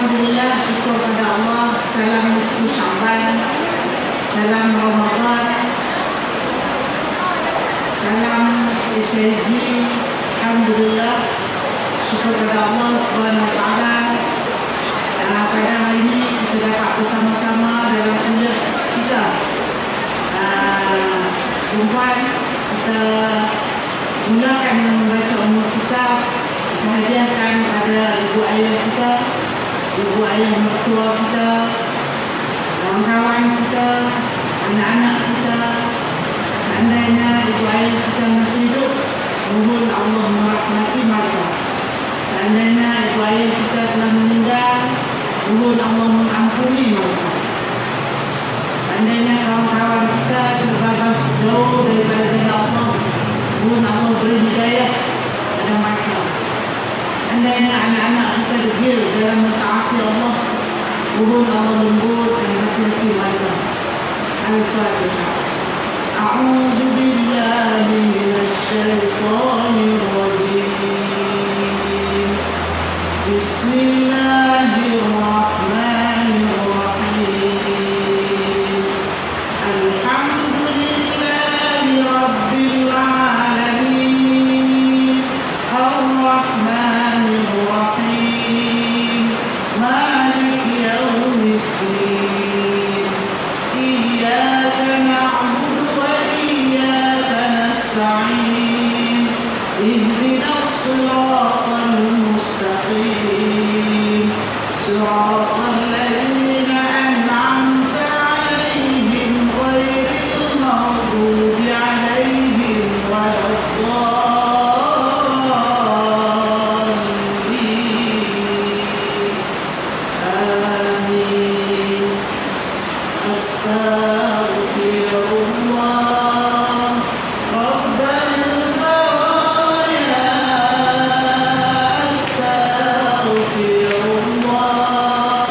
Alhamdulillah, syukur pada Allah. Salam nisfu Sya'ban, salam Ramadan, salam SIG. Alhamdulillah, syukur pada Allah Subhanahu Wa Taala. Pada hari ini kita dapat bersama-sama dalam kuliah kita. Perempuan, kita mulakan membaca umur kita. Kita hadiahkan pada ibu ayah kita, ibu ayah mertua kita, kawan-kawan kita, anak-anak kita. Seandainya ibu ayah kita masih hidup, mohon Allah merahmati mereka. Seandainya ibu ayah kita telah meninggal, mohon Allah mengampuni mereka. Seandainya kawan-kawan kita terbabas jauh daripada jalan Allah, mohon Allah beri hidayah pada mereka. Seandainya anak-anak kita degil dalam mentaati Allah, mohon Allah lembutkan hati mereka. Al-Fatihah. A'udzu billahi minasy syaithanir rajim. Bismillahirrahmanirrahim. Alhamdulillahi rabbil alamin. Ar-Rahmanir Rahim. Maliki yaumiddin. Iyyaka na'budu wa iyyaka nasta'in. Ihdinas siratal mustaqim. Siratal ladzina an'amta 'alaihim ghairil maghdubi 'alaihim waladdallin. Amin. Astaghfirullah Rabbal baraya. Astaghfirullah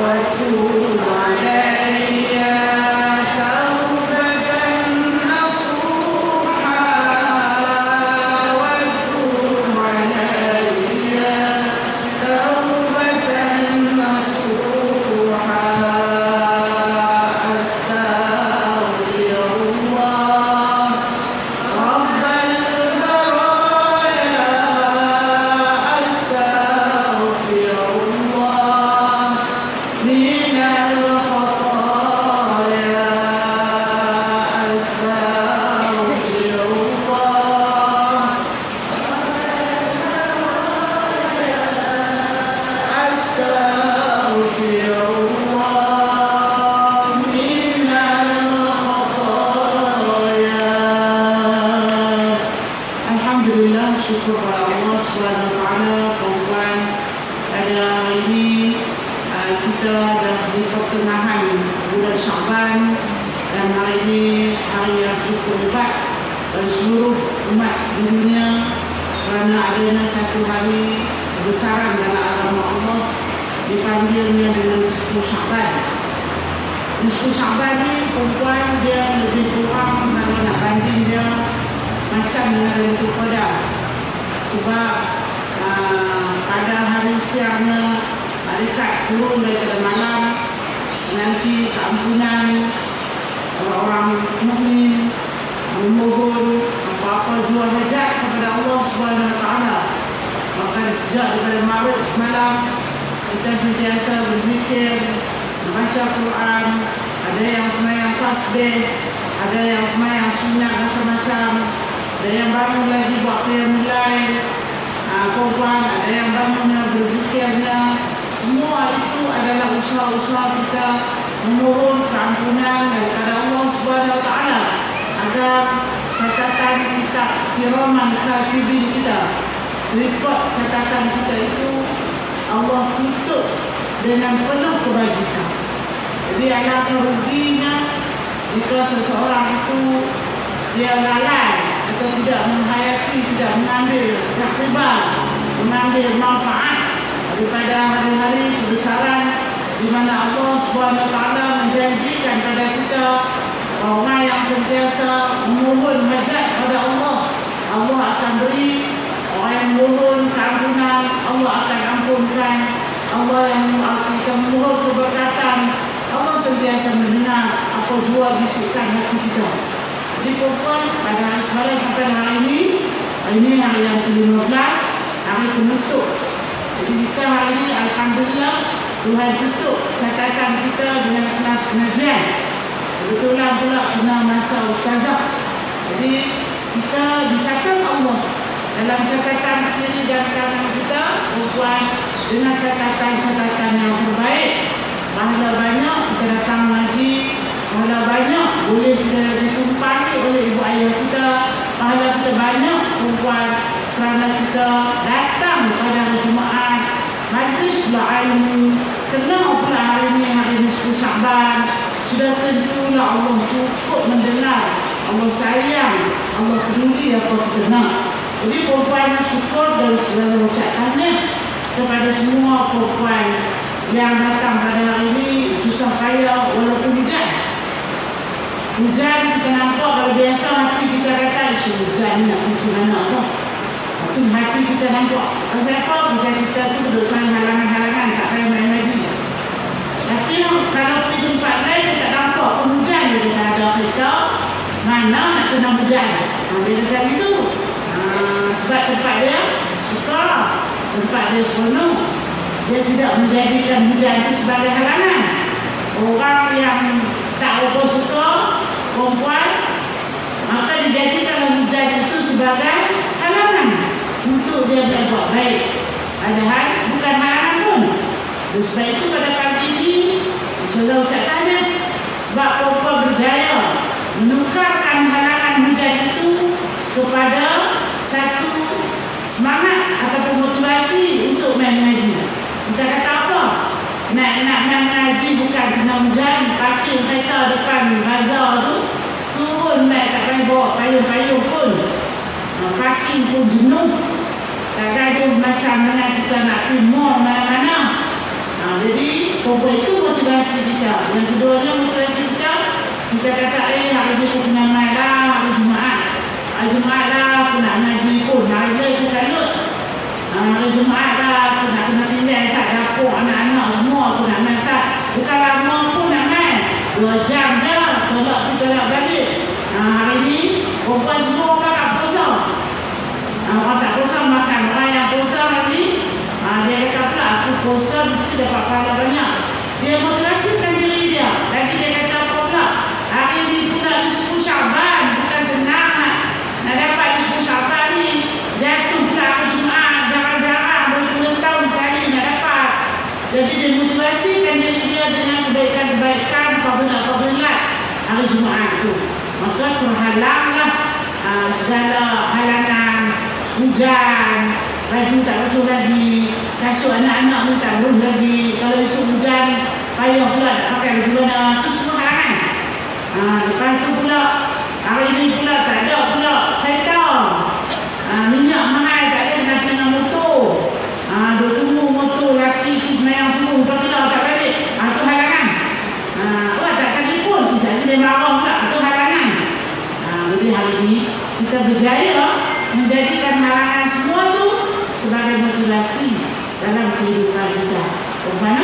وتوب علي توبة نصوحا وتوب علي توبة نصوحا أستغفر الله رب البرايا أستغفر الله من الخطايا أستغفر الله أستغفر الله من الخطايا. Alhamdulillah, syukur kepada Allah Subhanahu Wa Taala. Kawan-kawan, pada hari ini kita dah di pertengahan bulan Syaban dan hari ini hari yang cukup hebat bagi seluruh umat di dunia kerana adanya satu hari kebesaran dalam agama Allah dipanggilnya dengan nisfu Syaban. Nisfu Syaban ni perempuan dia lebih kurang kalau nak banding dia macam dengan Lailatul Qadar, sebab pada hari siangnya malaikat turun daripada malam nanti keampunan orang mukmin, memohon apa-apa jua hajat kepada Allah Subhanahu Wa Taala. Maka sejak daripada Maghrib semalam kita sentiasa berzikir, membaca Quran, ada yang sembahyang tasbih, ada yang sembahyang sunat macam-macam, ada yang bangun lagi buat qiyamul lail, korban, ada yang bangunnya berzikirnya. Semua itu adalah usaha-usaha kita memohon keampunan daripada Allah Subhanahu Wa Taala agar catatan kita, kiraman katibin kita, rekod catatan kita itu Allah tutup dengan penuh kebajikan. Jadi alangkah ruginya jika seseorang itu dia lalai atau tidak menghayati, tidak mengambil iktibar, mengambil manfaat daripada hari-hari kebesaran di mana Allah Subhanahu Wa Taala menjanjikan pada kita orang yang sentiasa memohon hajat kepada Allah, Allah akan beri. Orang yang memohon keampunan, Allah akan ampunkan. Allah yang kita memohon keberkatan, Allah sentiasa mendengar apa jua bisikan hati kita. Jadi perempuan, pada hari semalam sampai hari ini hari yang ke-15, hari penutup. Jadi kita hari ini alhamdulillah Tuhan tutup catatan kita dengan kelas pengajian. Kebetulan pula kena masa ustazah. Jadi kita dicatat Allah dalam catatan kiri dan kanan kita, perempuan, dengan catatan-catatan yang terbaik. Pahala banyak kita datang mengaji, pahala banyak boleh kita ditumpangi oleh ibu ayah kita, pahala kita banyak perempuan kerana kita datang pada hari Jumaat, majlis pula ilmu. Kena pula hari ini hari nisfu Syaban, sudah tentulah Allah cukup mendengar, Allah sayang, Allah peduli apa kita nak. Jadi perempuan syukur dan selalu ucapkannya kepada semua perempuan yang datang pada hari ini susah payah walaupun hujan. Hujan kita nampak, kalau biasa hati kita kata hujan ni nak pergi mana tau. Tapi hati kita nampak. Pasal apa? Pasal kita tu duduk cari halangan-halangan, tak payah main haji. Tapi kalau pergi tempat lain kita tak nampak hujan dia kata ada kita mana nak kena hujan. Dia kata itu. Sebab tempat dia suka, tempat dia seronok. Dia tidak menjadikan hujan itu sebagai halangan. Orang yang tak apa suka perempuan, maka dijadikan hujan itu sebagai halangan untuk dia berbuat baik. Padahal bukan halangan pun. Sebab itu pada kali ini saya ucap tanya, sebab perempuan berjaya menukarkan halangan hujan itu kepada satu semangat ataupun motivasi untuk main mengaji. Kita kata apa? Nak main mengaji bukan kena hujan, parking kereta depan bazar tu, turun main, tak payah bawa payung-payung pun. Parking pun jenuh. Tak gaduh macam mana kita nak pergi mall mana-mana. Jadi perempuan itu motivasi kita. Yang keduanya motivasi kita kata hari ni aku kena mai lah, hari Jumaat lah aku nak ngaji pun, hari ni aku kalut. Hari Jumaat lah aku nak kena tinggal sat dapur anak-anak semua, aku nak masak. Bukan lama pun nak main, 2 jam je, tolak balik. Hari ni perempuan semua orang tak puasa. Orang tak puasa makan, orang yang puasa hari dia kata pula aku puasa mesti dapat pahala banyak. Dia motivasikan diri dia. Lagi dia kata apa pula, hari ni pula 10 Syaban, bukan senang nak dapat 10 Syaban ni. Jatuh pula hari Jumaat, jarang-jarang, berpuluh tahun sekali nak dapat. Jadi dia motivasikan diri dia dengan kebaikan-kebaikan, fadilat hari Jumaat tu. Maka terhalanglah segala halangan, hujan, baju tak basuh lagi, kasut anak-anak ni tak basuh lagi. Kalau esok hujan, payah pula nak pakai baju mana. Itu semua halangan. Lepas tu pula, hari ni pula tak ada pula kereta. Minyak mahal, tak ada kena dengan motor. Duk tunggu motor laki pergi semayang subuh, lepas tu tak balik. Itu halangan. Tak telefon, kisah dia marah pula. Itu halangan. Jadi hari ni kita berjaya menjadikan halangan semua tu sebagai motivasi dalam kehidupan kita. Perempuan?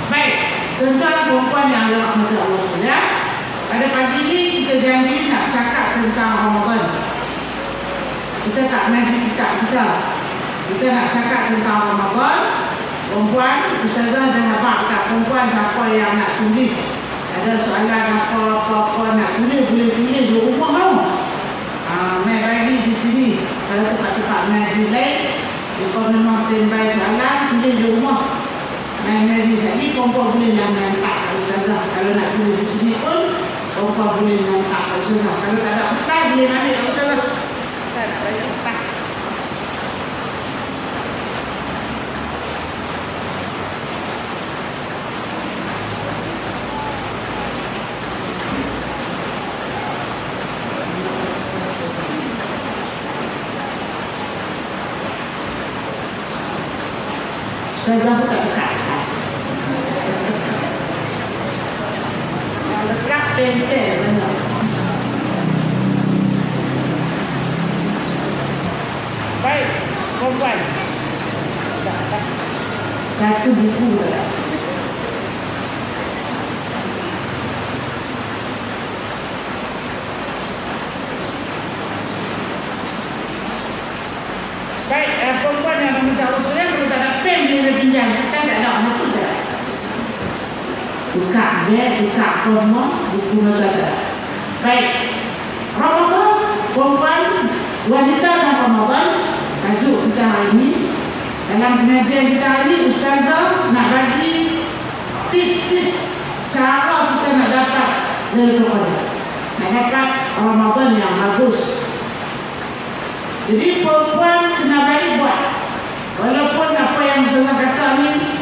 Baik, tuan-tuan perempuan yang dirahmati Allah sekalian, pada pagi ini kita janji nak cakap tentang Ramadan. Kita tak ngaji kitab kita. Kita nak cakap tentang Ramadan. Perempuan, Ustazah dah nampak kat perempuan siapa yang nak tulis. Ada soalan apa-apa nak tulis, boleh tulis di rumah tau. Mai bagi di sini. Kalau tempat-tempat mengaji lain, kalau memang standby soalan, tulis di rumah. Mai di sini, perempuan boleh hantar kat Ustazah. Kalau nak tulis di sini pun, perempuan boleh hantar kat Ustazah. Kalau tak ada petang, boleh ambil kat Ustazah. Tak nak bayar petang. Ustazah pun tak dekat. Yang dekat pensel benar. Baik, perempuan. Satu buku dah. Baik, perempuan yang meminta Allah sekalian, kalau tak ada pen dia pinjam. Kan tak ada, betul tak? Buka beg, buka semua, buku tak ada. Baik, Ramadan, perempuan, wanita dan Ramadan, tajuk kita hari ini. Dalam pengajian kita hari ini, Ustazah nak bagi tips cara kita nak dapat dari Ramadan. Nak dapat Ramadan yang bagus. Jadi perempuan kena baik buat. Walaupun apa yang Ustazah kata ni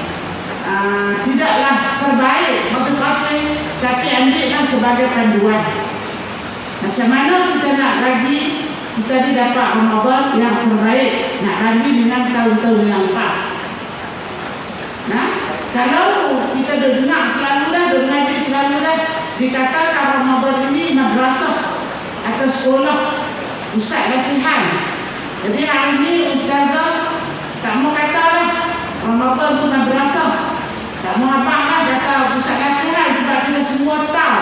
tidaklah terbaik patut-patut, tapi ambillah sebagai panduan. Macam mana kita nak bagi kita ni dapat Ramadan yang terbaik, nak bagi dengan tahun-tahun yang pas. Kalau kita dengar selalu dah dikatakan Ramadan ini madrasah atau sekolah, pusat latihan. Jadi hari ini Ustazah tak mau katalah Ramadan tu madrasah, tak mau abang kata pusat latihan sebab kita semua tahu.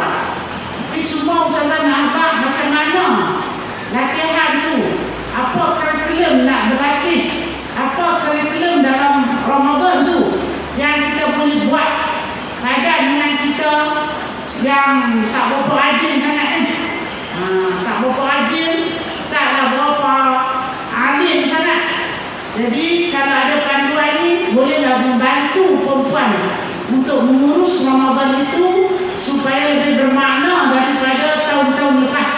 Tapi cuma Ustazah nak abang macam mana latihan tu, apa kurikulum nak berlatih, apa kurikulum dalam Ramadan tu yang kita boleh buat padan dengan kita yang tak berapa rajin sangat ni. Tak berapa rajin, taklah berapa alim sangat. Jadi kalau ada panduan ni, bolehlah membantu perempuan untuk mengurus Ramadan itu supaya lebih bermakna daripada tahun-tahun lepas.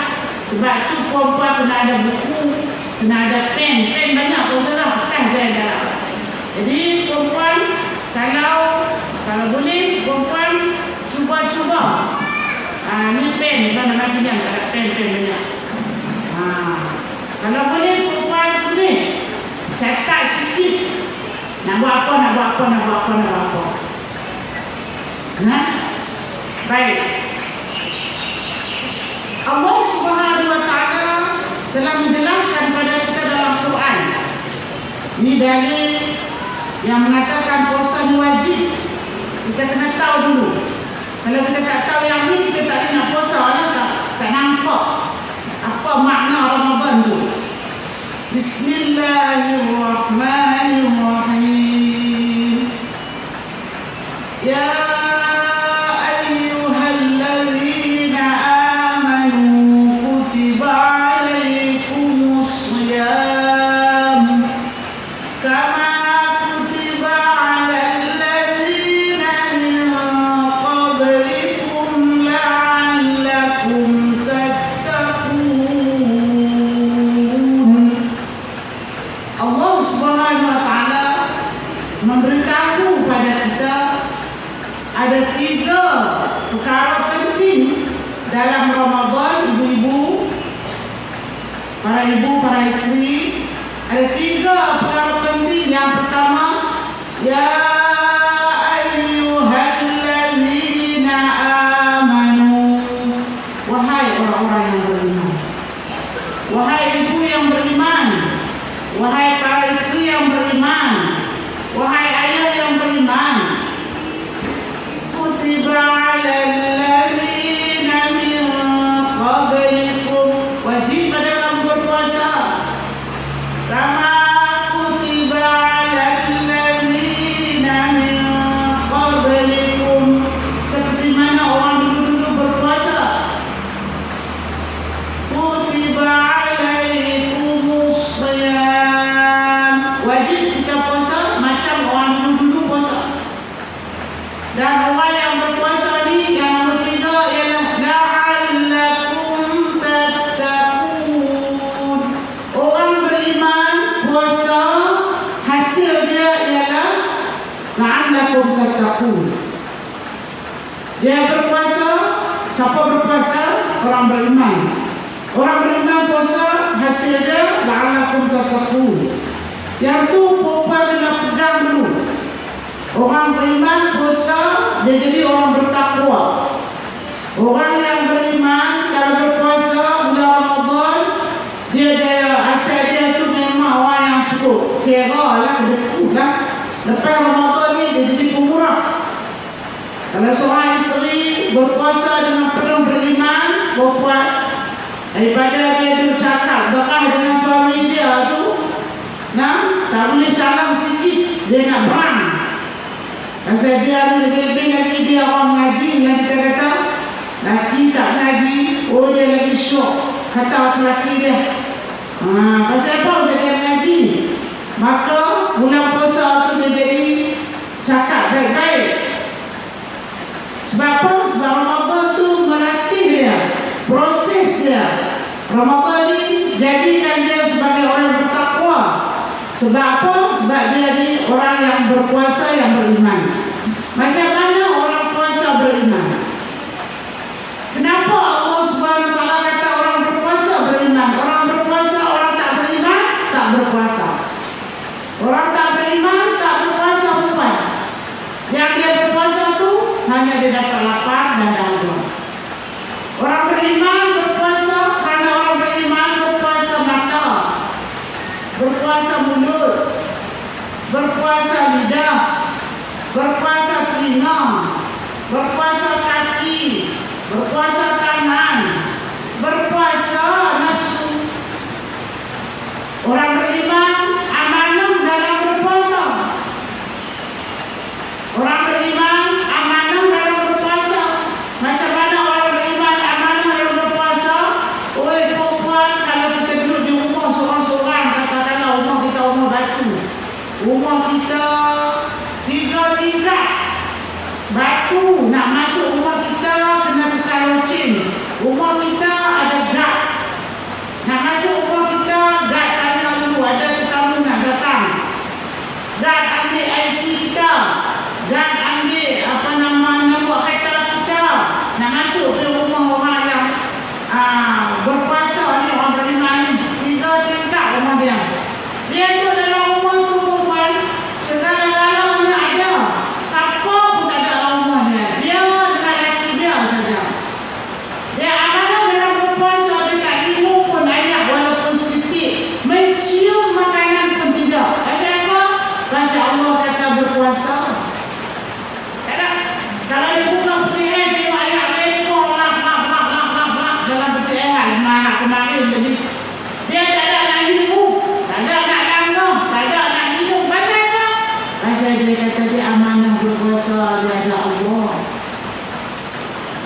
Sebab tu perempuan kena ada buku, kena ada pen banyak pun salah, kertas dia dalam. Jadi perempuan kalau boleh perempuan cuba-cuba. Ni pen, mana pinjam, tak ada pen banyak. Kalau boleh perempuan boleh catat sikit. Nak buat apa. Baik. Allah Subhanahu wa taala telah menjelaskan kepada kita dalam Quran. Ini dalil yang mengatakan puasa ni wajib. Kita kena tahu dulu. Kalau kita tak tahu yang ni, kita tak nak puasa, tak nampak apa makna Ramadan tu. Bismillahirrahmanirrahim. Ya memberitahu pada kita ada 3 perkara penting dalam Ramadan. Ibu-ibu, para isteri, ada 3 perkara penting. Yang pertama, ya ayyuhallazina amanu, wahai orang-orang yang beriman, wahai ibu yang beriman, wahai para isteri yang beriman, wahai ayah yang beriman, kutiba 'alal ladzina min qablikum, wajib pada kamu berpuasa, kama kutiba 'alal ladzina min qablikum, seperti mana orang dulu berpuasa. Kutiba 'alaikumus shiyam, wajib kita puasa macam orang dulu puasa. Dan orang yang berpuasa ni yang nombor 3 ialah la'allakum tattaqun. Orang beriman puasa, hasil dia ialah la'allakum tattaqun. Dia berpuasa, siapa berpuasa? Orang beriman. Orang beriman puasa, hasil dia la'allakum tattaqun. Yang tu perempuan kena pegang dulu. Orang beriman puasa, dia jadi orang bertakwa. Orang yang beriman kalau berpuasa bulan Ramadan, dia asal dia tu memang orang yang cukup kira lah, kedekut lah. Lepas Ramadan ni dia jadi pemurah. Kalau seorang isteri berpuasa dengan penuh beriman, perempuan, daripada dia duduk cakap dekah dengan suami dia tu, tak boleh salam sikit, dia nak berang. Pasal dia lebih-lebih lagi dia orang mengaji, yang kita kata laki tak mengaji, oh dia lagi syok, kata laki dia. Pasal apa? Pasal dia mengaji. Maka bulan puasa tu dia jadi cakap baik-baik. Sebab apa? Sebab Ramadan tu melatih dia, proses dia. Ramadan ni jadikan dia sebagai orang bertakwa. Sebab apa? Sebab dia ni orang yang berpuasa yang beriman. Macam mana orang puasa beriman? Kenapa Allah Subhanahu wa taala kata orang berpuasa beriman? Orang berpuasa, orang tak beriman tak berpuasa. Orang tak beriman tak berpuasa bukan. Yang dia berpuasa tu hanya dia dapat lapar dan dahaga. Orang beriman berpuasa kerana orang beriman berpuasa mata, berpuasa mulut, berpuasa lidah, berpuasa telinga, berpuasa kaki, berpuasa tangan, berpuasa nafsu. Orang beriman amanah dalam berpuasa. Orang beriman amanah dalam berpuasa. Macam mana orang beriman amanah dalam berpuasa? Oi perempuan, kalau kita duduk di rumah seorang-seorang, katakanlah rumah kita rumah batu, rumah kita 3 tingkat batu, nak masuk rumah kita kena tukar loceng. Rumah kita ada gad, nak masuk rumah kita gad tanya dulu ada tetamu nak datang, gad ambil IC kita, gad ambil nombor kereta kita, nak masuk ke rumah orang yang berpuasa ni, orang beriman ni. 3 tingkat rumah dia. Dia duduk dalam rumah tu perempuan, segala-galanya ada. Siapa pun tak ada dalam rumah dia. Dia dengan laki dia puasa dia ada Allah.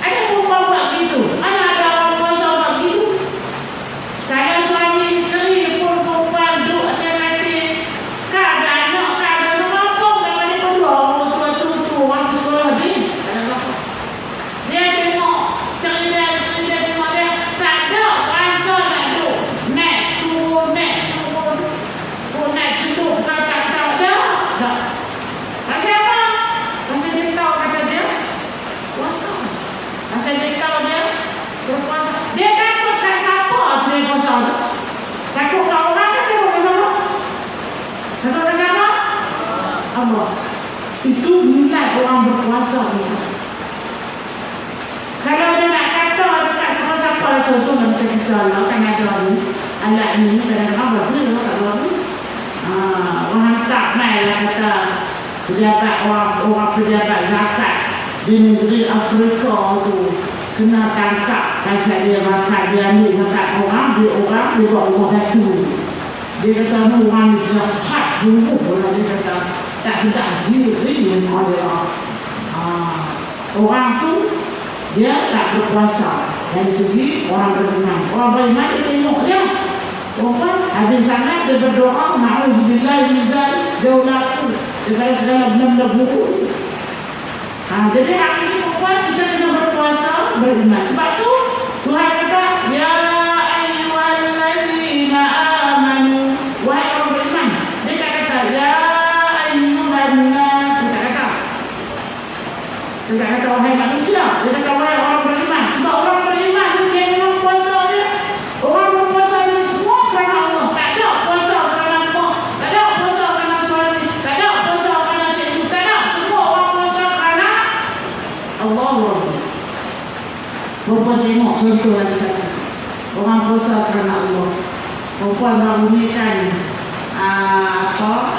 Ada perempuan buat gitu? Mana ada orang puasa buat gitu? Kadang suami isteri pun perempuan duduk atas hati. Kan ada anak, kan ada sama apa? Tak ada berdua orang tua-tua orang sekolah habis. Tak ada apa. Dia tengok cerita tengok dia. Tak ada puasa tak duduk. Naik turun. Naik cenduk tak ada. Tak. Pasal apa? Pasal dia tahu kata dia puasa. Pasal dia tahu dia berpuasa. Dia takut kat siapa tu dia puasa tu? Takut kat orang ke takut kat siapa? Takut kat siapa? Allah. Itu nilai orang berpuasa kita. Kalau dia nak kata dekat siapa-siapa lah, contoh macam kita lah, kan ada ni alat ni kadang-kadang berapa tak berapa. Orang hantar mail lah kata pejabat orang pejabat zakat di negeri Afrika tu kena tangkap pasal dia makan, dia ambil zakat orang dia buat rumah batu. Dia kata ni orang ni jahat dulu lah, dia kata tak sedap diri orang. Orang tu dia tak berpuasa dari segi orang beriman. Orang beriman dia tengok dia perempuan habis tangan dia berdoa, na'udzubillah min zalik, jauhlah aku daripada segala benda-benda buruk ni. Jadi hari ini perempuan kita kena berpuasa beriman. Sebab tu Tuhan kata ya ayyuhallazina amanu, wahai orang beriman. Dia tak kata ya ayyuhannas, dia tak kata wahai manusia, dia kata wahai orang beriman. Sebab orang beriman tu dia memang puasa dia. Orang berpuasa ni semua kerana Allah. Tak ada puasa kerana mak, tak ada puasa kerana suami, tak ada puasa kerana cikgu, tak ada. Semua orang puasa kerana Allah. Perempuan tengok contoh lagi satu. Orang puasa kerana Allah. Perempuan baru ni kan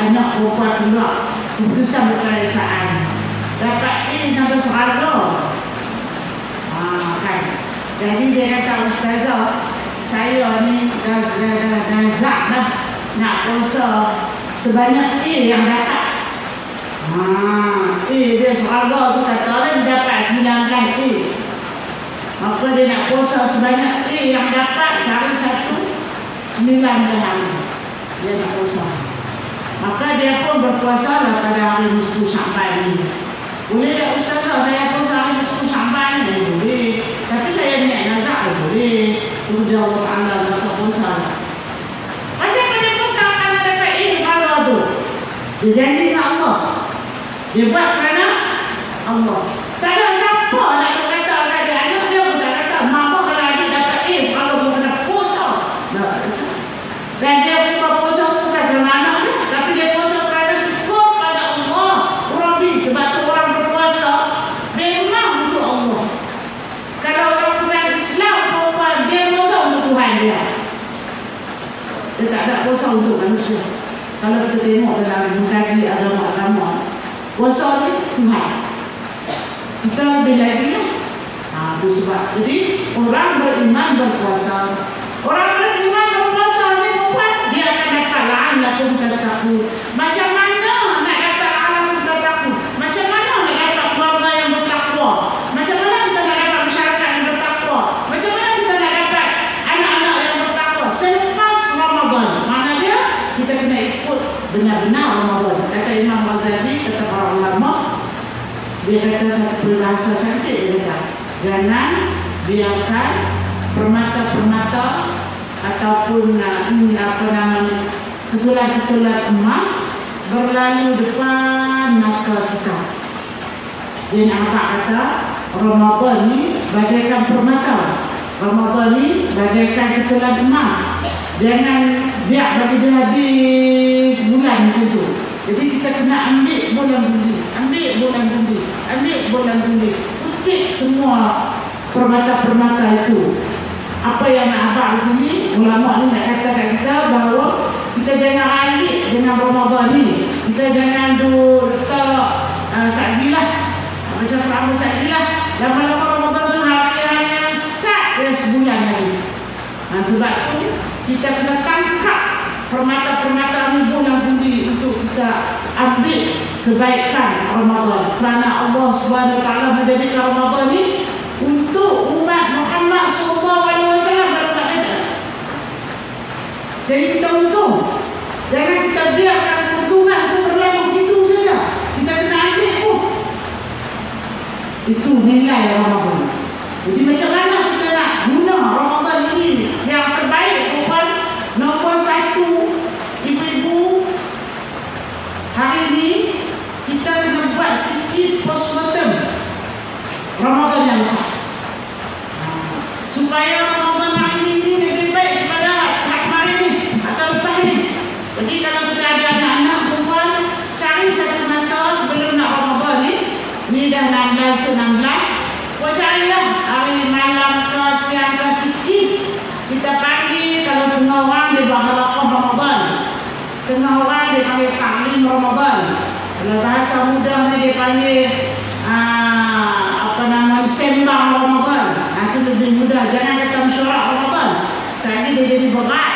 anak perempuan keluar keputusan berkerajaan. Dapat ini sampai seharga. Kan. Jadi dia kata, ustazah, saya ni dah zat dah nak puasa sebanyak yang dapat. Dia seharga tu kata dia dapat 19 maka dia nak puasa sebanyak yang dapat sehari satu 9 hari dia nak puasa. Maka dia pun berpuasa lah pada hari 10 Syakban ni. Boleh tak ustazah saya puasa hari 10 Syakban ni? Boleh. Tapi saya niat nazak boleh. Tujuh Allah Ta'ala nak puasa. Pasal pada puasa akan dapat pahala tu. Dia janji dengan Allah. Dia buat kerana Allah. Tak ada siapa nak kata adik-adik dia pun tak kata mama kalau adik dapat kalau pun kena puasa. Dan dia bukan puasa bukan kerana anak dia, tapi dia puasa kerana syukur pada Allah. Orang ni sebab tu orang berpuasa memang untuk Allah. Kalau orang bukan Islam perempuan, dia puasa untuk Tuhan dia. Dia tak ada puasa untuk manusia. Kalau kita tengok dalam mengkaji agama-agama, puasa ni Tuhan. Kita lebih lagi lah. Itu sebab. Jadi orang beriman berpuasa. Orang beriman berpuasa ni perempuan, dia akan dapat la'allakum tattaqun. Macam mana nak dapat la'allakum tattaqun? Macam mana nak dapat keluarga yang bertakwa? Macam mana kita nak dapat masyarakat yang bertakwa? Macam mana kita nak dapat anak-anak yang bertakwa? Selepas Ramadan. Mana dia? Kita kena ikut benar-benar Ramadan. Kata Imam Ghazali, kata para ulama, dia kata satu peribahasa cantik, dia kata jangan biarkan permata-permata ataupun ketulan-ketulan emas berlalu depan mata kita. Dia nak kata Ramadan ni bagaikan permata, Ramadan ni bagaikan ketulan emas. Jangan biar bagi dia habis bulan macam tu. Jadi kita kena ambil bulan bundi, kutip semua permata-permata itu. Apa yang nak abang di sini, ulama ni nak kata kat kita bahawa kita jangan alik dengan Ramadan ni. Kita jangan letak sa'dilah, macam Ramadan sa'dilah. Lama-lama Ramadan tu hari-hari yang sat dia sebulan lagi. Sebab tu kita kena tangkap permata-permata ni bulan bundi untuk kita ambil kebaikan Ramadan. Kerana Allah Subhanahu Wa Taala menjadikan Ramadan ni untuk umat Muhammad SAW dalam kata. Jadi kita untung. Jangan kita biarkan keuntungan itu berlalu begitu saja. Kita kena ambil pun. Itu nilai Ramadan. Jadi macam mana kita nak guna Ramadan ini yang terbaik, puan? Nombor satu, ibu-ibu, hari ini kita kena buat sikit postmortem Ramadan yang lepas, supaya Ramadan hari ini lebih baik daripada hari kemarin ni atau lepas ni. Jadi kalau kita ada anak-anak perempuan, cari satu masa sebelum nak Ramadan ni dah 16, kau carilah hari malam ke siang ke sikit. Kita panggil, kalau setengah orang dia buat halaqah Ramadan, setengah orang dia panggil taklim Ramadan. Kalau bahasa mudah ni dia panggil sembang Ramadan. Itu lebih mudah. Jangan kata mesyuarat Ramadan. Sekali dia jadi berat.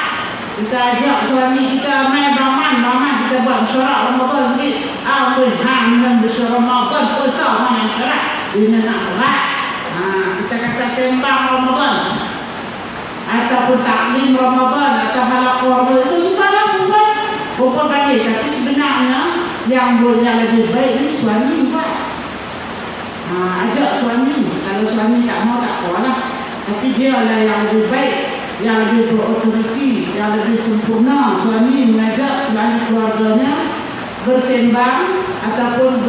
Kita ajak suami kita main baman kita buat mesyuarat Ramadan sikit. Minum mesyuarat Ramadan puasa mana mesyuarat. Dia nak berat. Kita kata sembang Ramadan ataupun taklim Ramadan atau halaqah Ramadan. Itu sukalah perempuan panggil. Tapi sebenarnya yang lebih baik ni suami buat. Ajak suami. Kalau suami tak mau, tak apalah. Tapi dia lah yang lebih baik, yang lebih berautoriti, yang lebih sempurna. Suami mengajak melalui keluarganya bersembang ataupun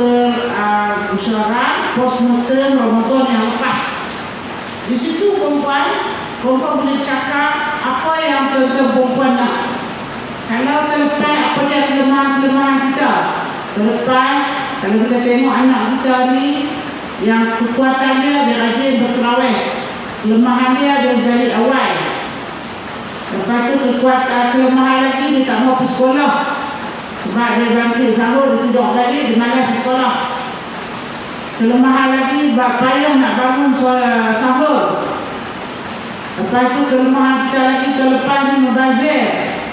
bersyarat postmortem Ramadan yang lepas. Di situ perempuan boleh cakap apa yang tuan-tuan perempuan nak. Kalau terlepas apa dia kelemahan-kelemahan kita. Terlepas kalau kita tengok anak kita ni, yang kekuatan dia rajin berterawih, kelemahan dia dari awal. Lepas tu kelemahan lagi dia tak mau pergi sekolah sebab dia bangkit sahur, dia tidur balik, dia malas pergi sekolah. Kelemahan lagi payah nak bangun sahur. Lepas tu kelemahan kita lagi terlepas ni membazir.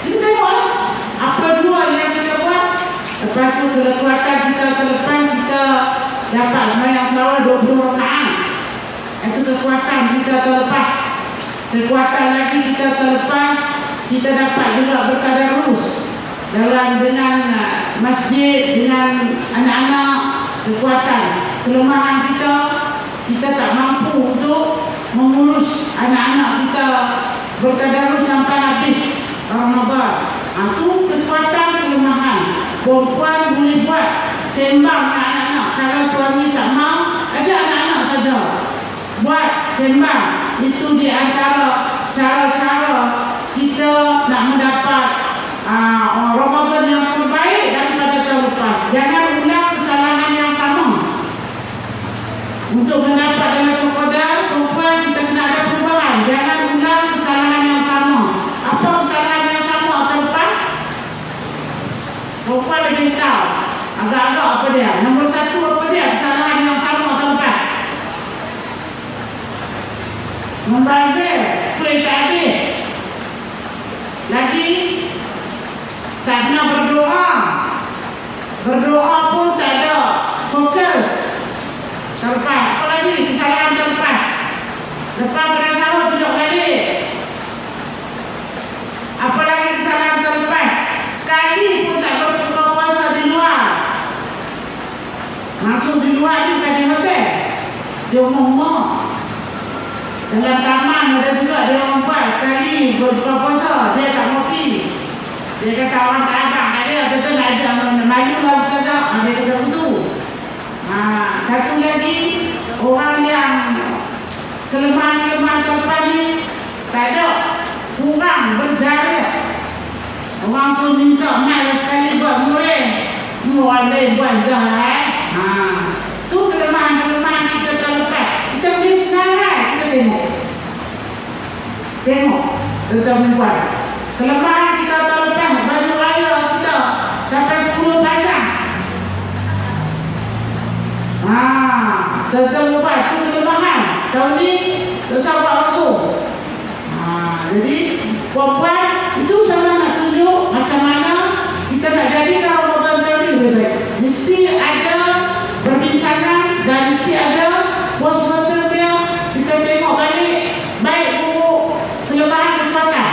Kita tengoklah apa dua yang kita buat. Lepas tu kekuatan kita terlepas, kita dapat sembahyang tarawih 20 rakaat. Itu kekuatan kita terlepas. Kekuatan lagi kita terlepas, kita dapat juga bertadarus dengan masjid, dengan anak-anak. Kekuatan. Kelemahan kita tak mampu untuk mengurus anak-anak kita bertadarus sampai habis Ramadan. Itu kekuatan kelemahan. Perempuan boleh buat sembang anak-anak. Kalau suami tak mau, ajak anak-anak saja buat sembang. Itu di antara cara-cara kita nak mendapat Ramadan yang terbaik daripada tahun lepas. Jangan ulang kesalahan yang sama. Untuk mendapat dalam Qadar, perempuan kita kena ada perubahan. Jangan ulang kesalahan yang sama. Apa kesalahan yang sama tahun lepas? Perempuan lebih tahu agak-agak apa dia. Nombor satu apa dia? Kesalahan yang sama tahun lepas. Membazir, kuih tak habis. Lagi tak pernah berdoa. Berdoa pun tak ada fokus. Terlepas. Apa lagi? Kesalahan terlepas. Lepas pada sahur tidur balik. Apa lagi kesalahan terlepas? Sekali pun tak berbuka puasa di luar. Masuk di luar ni bukan di hotel. Di rumah. Dalam taman ada juga dia orang buat sekali berbuka puasa. Dia tak mau pergi. Dia kata orang tak abang dia. Betul nak ajak maju lah ustazah. Dia kata begitu. Satu lagi, orang yang kelemahan-kelemahan terlepas ni tak ada, kurang berjaya. Orang suruh minta mai sekali buat murid, orang lain buat jahat. Tu kelemahan-kelemahan kita terlepas. Kita boleh senarai, kita tengok tuan-tuan buat kelemahan kita terlepas. Baju raya kita sampai 10 pasang. Tuan-tuan buat tu kelemahan. Tahun ni dosa buat langsung. Jadi perempuan itu sama nak tunjuk macam mana kita nak jadikan Ramadan tahun ni lebih baik. Mesti puasa dia, kita tengok balik baik buruk kelemahan kekuatan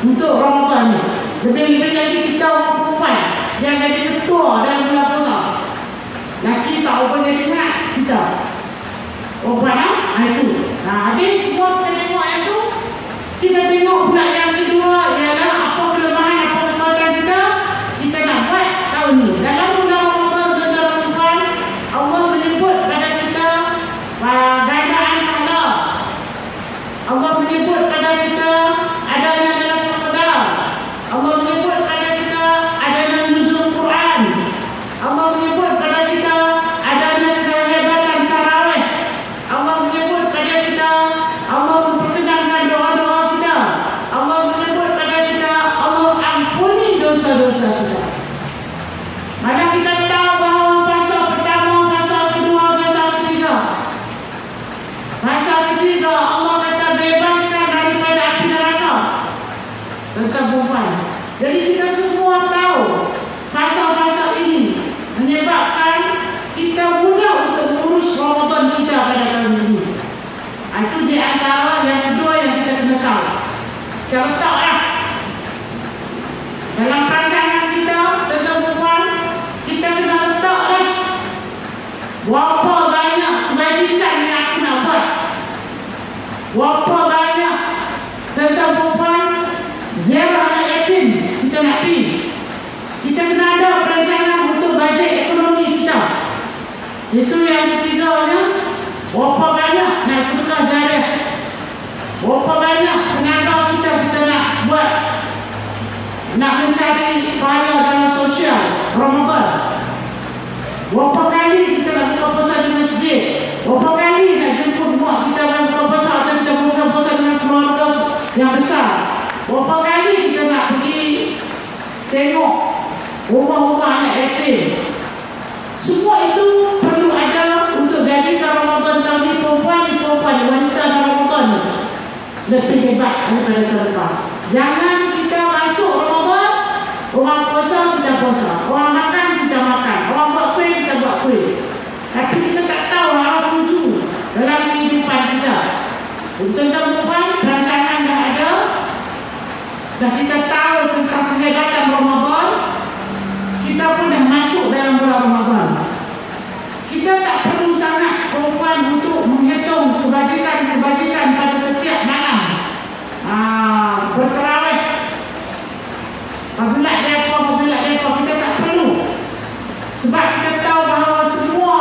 untuk Ramadan ni. Lebih-lebih lagi kita orang perempuan yang jadi ketua dalam bulan puasa. Laki tak apa jadi sangat kita perempuan itu. Habis semua kita tengok yang tu, kita tengok pula yang kedua ialah apa kelemahan, apa kekuatan kita nak buat tahun ni. Dalam bulan Ramadan, tuan-tuan dan puan, Allah menyebut pada kita gandaan pahala. Allah menyebut pada kita adanya dalam Ramadan. Allah menyebut pada kita adanya nuzul Quran. Allah menyebut pada kita adanya kehebatan tarawih. Allah menyebut pada kita Allah memperkenankan doa-doa kita. Allah menyebut pada kita Allah ampuni dosa-dosa kita. Mana kita tahu bahawa fasa pertama, fasa kedua, fasa ketiga. Fasa ketiga Allah kata bebaskan daripada api neraka. Tuan-tuan perempuan. Jadi kita semua tahu fasa-fasa ini menyebabkan kita mudah untuk mengurus Ramadan kita pada tahun ini. Itu di antara yang kedua yang kita kena tahu. Kita letaklah dalam perancangan kita, tuan-tuan perempuan, kita kena letaklah berapa banyak kebajikan yang aku nak buat. Berapa banyak tuan-tuan perempuan ziarah anak yatim kita nak pergi. Kita kena ada perancangan untuk bajet ekonomi kita. Itu yang ketiganya, berapa banyak nak sedekah jariah. Berapa banyak tenaga kita nak buat, nak mencari pahala dalam sosial Ramadan. Berapa kali kita nak buka puasa di masjid. Berapa kali nak jemput mak kita nak buka puasa, atau kita buka puasa dengan keluarga yang besar. Berapa kali kita nak pergi tengok rumah-rumah anak yatim. Semua itu perlu ada untuk jadikan Ramadan tahun ini perempuan, wanita dalam Ramadan lebih hebat daripada tahun lepas. Jangan kita masuk Ramadan, orang puasa kita puasa, orang makan kita makan, orang buat kuih kita buat kuih. Tapi kita tak tahu arah tuju dalam kehidupan kita. Untuk perempuan, perancangan dah ada. Dan kita tahu tentang kehebatan Ramadan. Kita pun dah masuk dalam bulan Ramadan. Kita tak perlu sangat perempuan untuk menghitung kebajikan pada setiap malam. Berterawih, Fadilat mereka kita tak perlu. Sebab kita tahu bahawa semua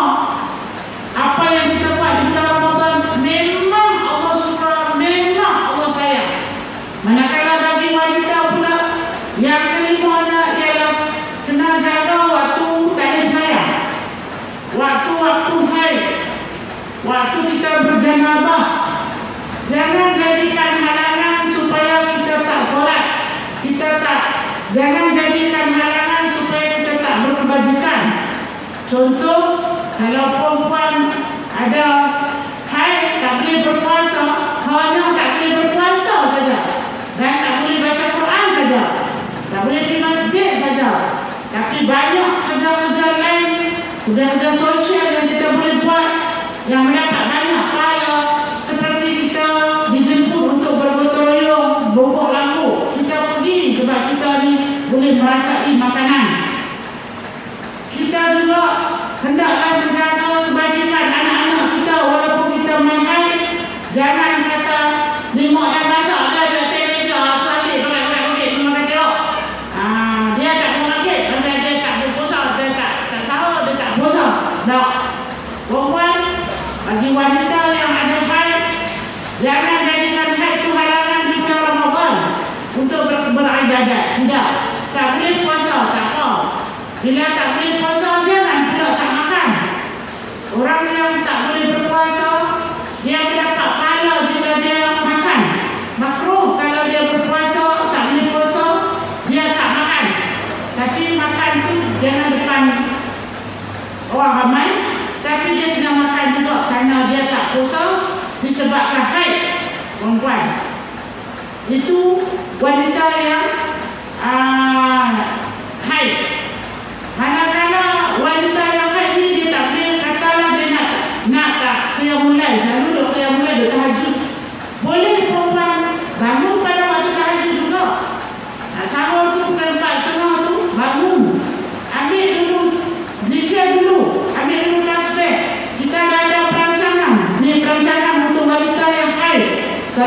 apa yang kita buat di bulan Ramadan memang Allah suka, memang Allah sayang. Manakala bagi wanita pula, yang kelimanya ialah kena jaga waktu tak ada sembahyang, waktu-waktu haid, waktu kita berjanabah. Jangan jadikan halangan supaya kita tak solat, jangan jadikan halangan supaya kita tak berkebajikan. Contoh, kalau perempuan ada haid, tak boleh berpuasa, hanya tak boleh berpuasa saja, dan tak boleh baca Quran saja, tak boleh di masjid saja. Tapi banyak kerja-kerja lain, kerja-kerja sosial yang kita boleh buat, yang mendapat banyak pahala. Seperti kita dijemput untuk bergotong royong, bongkok lampu, kita pergi sebab kita ni boleh merasai makanan. Kita juga hendaklah menjaga kebajikan anak-anak kita walaupun kita main haid. Jangan kata ni mak dah masak dah di atas meja, aku ambil pakai cuma kata tengok. Dia tak mengakit pasal dia tak berpuasa, dia tak sahur, dia tak puasa. Tak. Perempuan, bagi wanita yang ada haid, jangan jadikan haid itu halangan di bulan Ramadan untuk beribadat. Tidak. Tak boleh puasa, tak apa. Bila tak boleh puasa, jangan pula tak makan. Orang yang tak boleh berpuasa, dia mendapat pahala jika dia makan. Makruh kalau dia berpuasa, tak boleh puasa, dia tak makan. Tapi makan tu jangan depan orang ramai, tapi dia kena makan juga kerana dia tak puasa disebabkan haid perempuan. Itu wanita yang haid. Manakala wanita yang haid ni dia tak boleh, katalah dia nak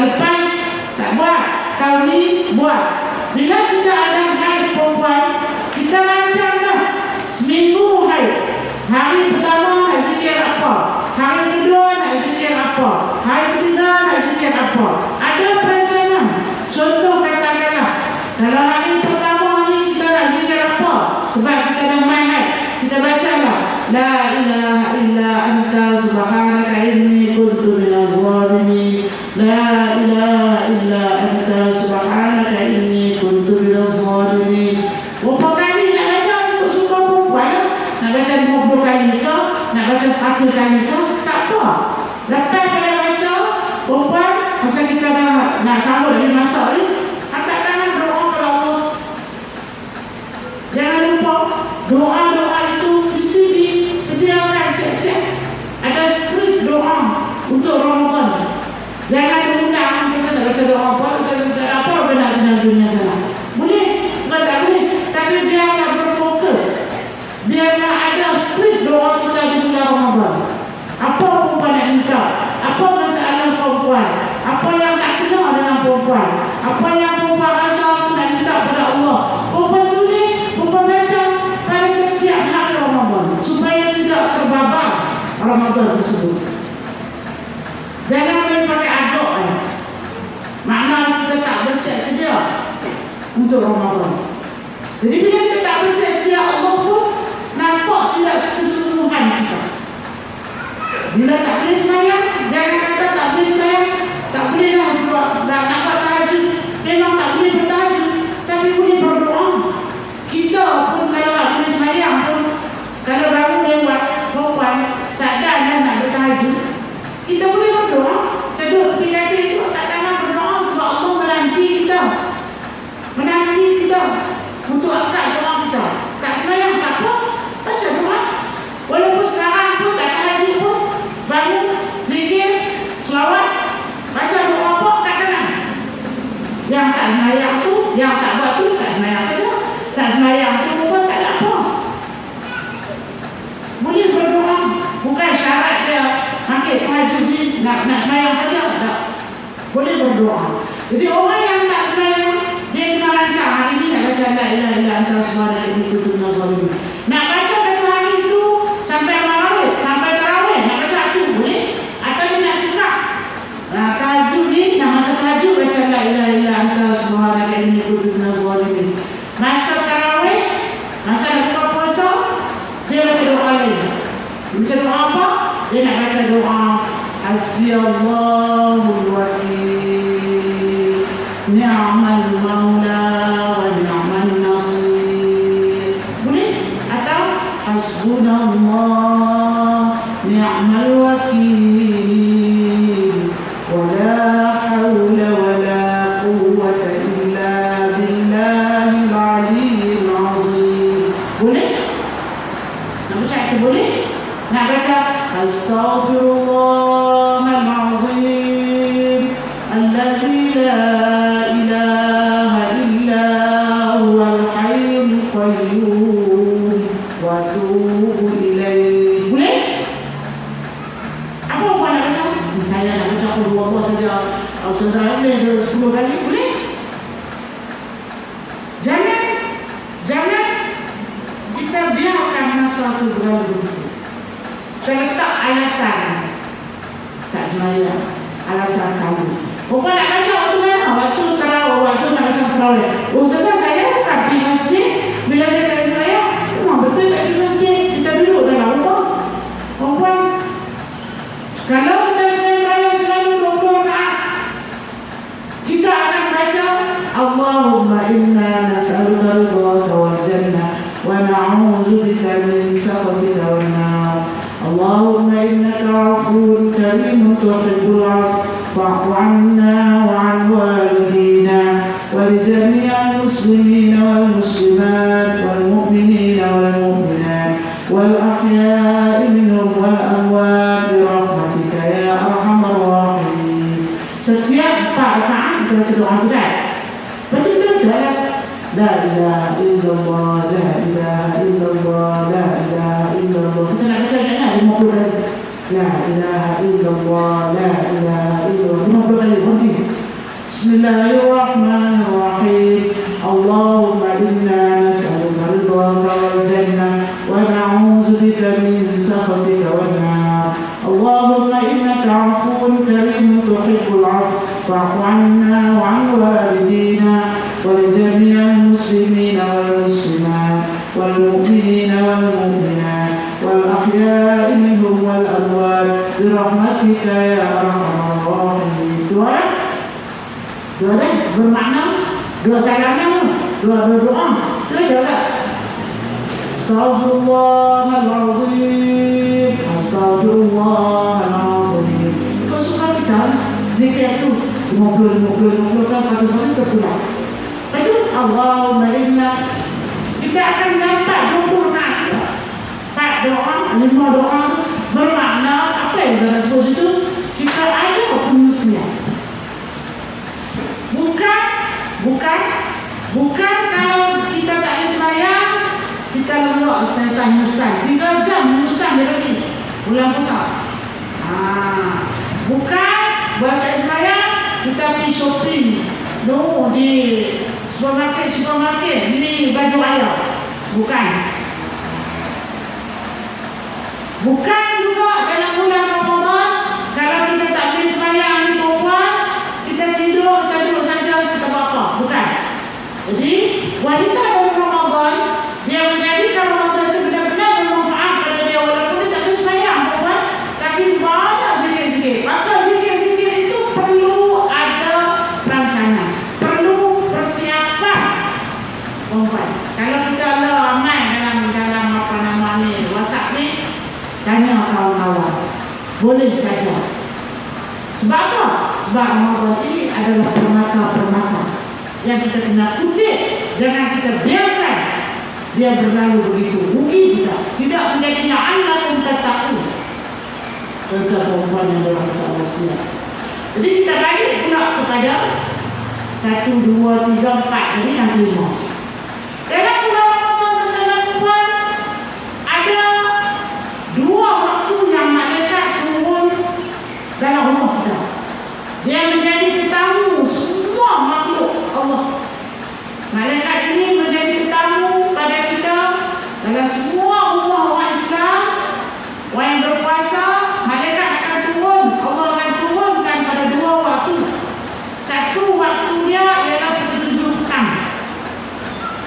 lepas tak buat, tahun ni buat. Bila kita ada haid perempuan, kita rancanglah seminggu haid. Hari pertama nak zikir apa, hari kedua nak zikir apa, hari ketiga nak zikir apa. Ada perancangan. Contoh katakanlah, kalau hari pertama ni kita nak zikir apa, sebab kita dah main haid, kita bacalah la ilaha illa anta subhanaka inni kuntu minaz zalimin, la ilaha illa anta subhanaka inni kuntu minaz zalimin. Berapa kali nak baca untuk semua perempuan? Nak baca 50 kali ke? Nak baca 1 kali ke? Tak apa. Lepas kita baca, perempuan, pasal kita dah nak sambut dari masa ni, angkat tangan doa kepada Allah. Jangan lupa, doa-doa itu mesti disediakan siap-siap. Ada skrip doa untuk Ramadan. Jangan diundang, kita tak baca doa apa, kita tak apa benar-benar dunia sana. Boleh? Bukan tak boleh. Tapi biarlah berfokus. Biarlah ada skrip doa kita di bulan Ramadan. Apa perempuan nak minta? Apa masalah perempuan? Apa yang tak kena dengan perempuan? Apa yang perempuan rasa nak minta kepada Allah? Perempuan tulis, perempuan baca pada setiap hari Ramadan supaya tidak terbabas Ramadan tersebut. Jangan main pakai aduk makna kita tak bersiap sedia untuk Ramadan. Jadi bila kita tak bersiap sedia, Allah pun nampak tidak kesungguhan kita. Bila tak boleh sembahyang, jangan kata tak boleh sembahyang, tak boleh dah nak buat tahajud. Memang tak boleh bertahajud, tapi boleh berdoa. Kita pun kalau tak boleh sembahyang pun, kalau bangun lewat perempuan tak ada dan nak bertahajud, kita boleh berdoa. Kita duduk tepi kaki itu, tak tangan berdoa sebab Allah menanti kita. Menanti kita untuk angkat doa kita. Tak sembahyang tak apa, baca doa. Walaupun sekarang pun tak tahajud pun, bangun, zikir, selawat, baca doa apa, kat kanan. Yang tak sembahyang tu, yang tak buat tu, tak sembahyang saja. Tak sembahyang tu pun tak ada apa. Boleh berdoa. Bukan syarat dia makin tahajud ni nak sembahyang saja, tak. Boleh berdoa. Jadi orang yang tak sembahyang, dia kena rancang hari ni nak baca la ilaha illa anta subhanaka inni kuntu minaz zalimin. Nak baca satu hari itu sampai maghrib, sampai tarawih, nak baca tu boleh. Atau dia nak tukar. Tahajud ni, nak masa tahajud baca la ilaha illa anta subhanaka inni kuntu minaz zalimin. Masa tarawih, masa nak buka puasa, dia baca doa lain. Baca doa apa? Dia nak baca doa hasbiyallahul wakil, ni'mal maula wa ni'man nasir. Boleh? Atau hasbunallah ni'mal wakil, wa la hawla wa la quwwata illa billahil aliyyil azim. Boleh? Nak baca itu boleh? Nak baca astaghfirullahal azim allazi la ilaha illa huwal hayyul qayyum wa atubu ilaihi. Boleh? Apa orang nak baca? Saya nak baca Allah saja. Ustazah boleh 10 kali boleh? Jangan kita biarkan masa itu berlalu begitu. Kita letak alasan tak sembahyang, alasan kamu. Perempuan nak baca waktu mana? Waktu tarawih, waktu nak baca tarawih. Ustazah saya bukan pergi masjid. Bila saya tak sembahyang, memang betul tak pergi masjid. Kita duduk dalam rumah. Perempuan, kalau kita sembahyang tarawih selalu 20 rakaat, kita akan baca Allahumma inna nas'aluka ridhaka wal jannah wa na'udzubika min sakhatika wan nar. Allahumma innaka 'afuwwun karimun tuhibbul 'afwa fa'fu 'anna wa 'an walidina wa li jami'il muslimina wal muslimat wal mu'minina wal mu'minat wal ahya'i minhum wal amwat bi rahmatika ya arhamar rahimin. Setiap 4 rakaat kita baca doa betul. Betul kita baca la ilaha illallah, la ilaha illallah, la ilaha illallah. Kita nak baca kan 50 kali. La ilaha illallah, la ilaha illallah. 50 kali berhenti. Bismillahirrahmanirrahim. Allahumma inna nas'aluka ridhaka wal jannah wa na'udzubika min sakhatika wan nar. Allahumma innaka 'afuwun karimun tuhibbul 'afwa fa'fu 'anna wa 'an walidina wa li jami'il muslimina wal muslimat wal mu'minina wal mu'minat wal ahya'i minhum wal amwat bi rahmatika ya arhamar rahimin. Dua bermakna, dua salamnya, dua doa. Terus jawab. Astaghfirullahalazim, astaghfirullahalazim. Kau suka kita zikir tu 50 kan satu-satu terpulang. Lepas Allahumma inna, kita akan dapat 20 rakaat. 4 doa, 5 doa bermakna apa yang saya sebut itu? Kita ada pengisian. Bukan kalau kita tak ada sembahyang, kita lelok. Saya tanya Ustaz, 3 jam Ustaz dia lagi bulan puasa. Bukan buat tak sembahyang, kita pergi shopping. No, di supermarket beli baju ayam. Bukan juga dalam bulan Ramadan, kalau kita tak pergi sembahyang ni perempuan, kita tidur, kita duduk saja, kita buat apa? Bukan. Jadi wanita dalam Ramadan, dia menjadikan Ramadan itu benar-benar bermanfaat pada dia, walaupun dia tak pergi sembahyang perempuan, tapi banyak zikir-zikir. Maka zikir-zikir itu perlu ada perancangan, perlu persiapan perempuan. Kalau kita ramai dalam apa nama ni, WhatsApp ni, tanya kawan-kawan, boleh saja. Sebab apa? Sebab Ramadan ini adalah permata yang kita kena kutip. Jangan kita biarkan dia berlalu begitu rugi kita, tidak menjadi la'allakum tattaqun. Kata perempuan yang berkata Allah SWT. Jadi kita balik pula kepada 1, 2, 3, 4 ini yang 5. Dalam bulan Ramadan tentang perempuan ada 2 waktu yang malaikat turun dalam rumah kita. Dia menjadi tetamu semua makhluk Allah. Malaikat ini menjadi tetamu pada kita dalam semua rumah orang Islam, orang yang berpuasa. Malaikat akan turun, Allah akan turunkan pada 2 waktu. Satu waktunya ialah pukul 7 petang.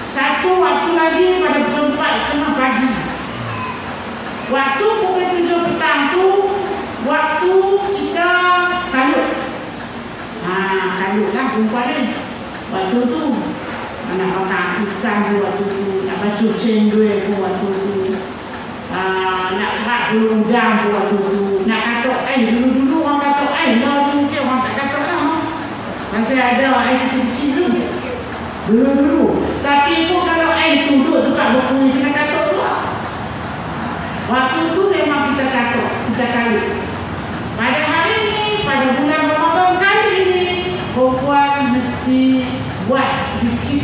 Satu waktu lagi pada pukul 4:30 pagi. Waktu pukul 7 petang tu waktu kita kalut. Kalut lah perempuan ni. Waktu tu nak makan ikan pun waktu tu, nak baca cendol pun waktu tu, nak hak bulu udang pun waktu tu, nak katok air. Dulu orang katok air lah, ni mungkin orang tak katok lah. Masih ada air kecil-kecil tu dulu. Tapi pun kalau air tu duduk tempat buku ni, kena katok tu lah. Waktu tu memang kita katok, kita kalut. Pada hari ni, pada bulan Ramadan kali ini, perempuan mesti buat sedikit,